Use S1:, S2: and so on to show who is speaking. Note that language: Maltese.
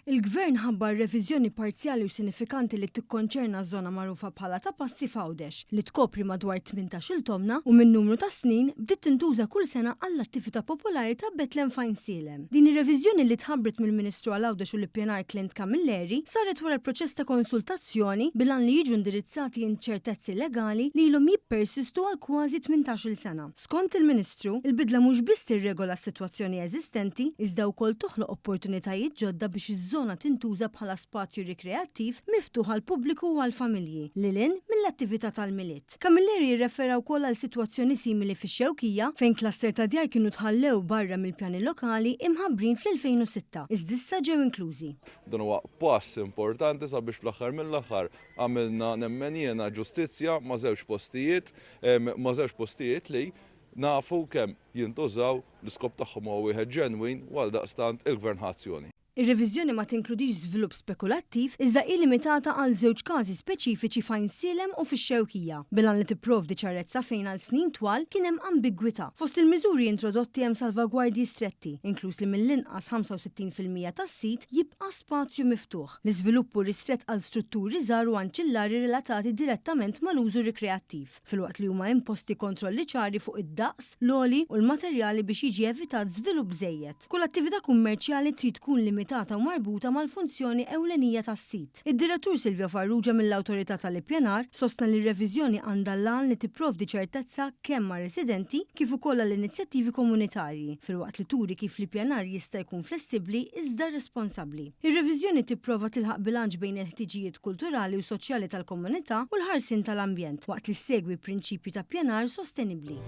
S1: Il-Gvern ħabbar reviżjoni parzjali u sinifikanti li tikkonċerna żona magħrufa bħala ta' Passi Fawdex li tkopri madwar 18-il tomna u minn numru ta' snin bdiet tintuża kull sena għall-attività popolari ta' Bethlehem Fajnsielem. Din ir-reviżjoni li tħabbret mill-Ministru għall-Għawdex u l-Ippjanar Clint Camilleri saret wara l-proċess ta' konsultazzjoni bilan li jiġu indirizzati inċertezzi legali li ilhom jippersistu għal kważi 18-il sena. Skont il-Ministru, il-bidla mhux biss tirregola s-sitwazzjoni eżistenti, iżda wkoll toħloq opportunitajiet ġodda biex iż-żona tintuża bħala spazju rikreattiv miftuħ għal pubbliku u għal familji lilin mill-attività tal-miliet. Camilleri jirrefera wkoll għal sitwazzjoni simili fix-Xewkija fejn klaster ta' djar kienu tħallew barra mill-pjani lokali imħabbrin fl-2006. Iżda issa ġew inklużi.
S2: Dan huwa pass importanti sabiex fl-aħħar mill-aħħar għamilna nemmen jiena ġustizzja ma' żewġ postijiet li nafu kemm jintużaw l-iskop tagħhom huwa wieħed ġenwin għal daqstant il-Gvern ħazzjoni.
S1: Ir-reviżjoni ma tinkludix żvilupp spekulattiv iżda illimitata għal żewġ każi speċifiċi f'Fajnsielem u fix-Xewkija. Bilan li tipprovdi ċarezza fejn għal snin twal kien hemm ambigwità. Fost il-miżuri introdotti hemm salvagwardji stretti, inkluż li mill-inqas 65% tas-sit jibqa' spazju miftuħ. L-iżviluppu ristrett għal strutturi żgħar u anċillari relatati direttament mal-użu rikreattiv, filwaqt li huma imposti kontrolli ċari fuq id-daqs, l-oli u l-materjali biex jiġi evitat żvilupp żejjed. Kull attività kummerċjali trid tkun limitata u marbuta mal-funzjoni ewlenija tas-sit. Id-Direttur Silvio Farrugia mill-Awtorità tal-Ippjanar sostna li r-reviżjoni għandha l-għan li tipprovdi ċertezza kemm ma' residenti kif ukoll għall-inizjattivi komunitarji, filwaqt li turi kif l-ippjanar jista' jkun flessibbli iżda responsabbli. Ir-reviżjoni tipprova tilħaq bilanċ bejn il-ħtiġijiet kulturali u soċjali tal-komunità u l-ħarsien tal-ambjent waqt li ssegwi prinċipji ta' pjanar sostenibbli.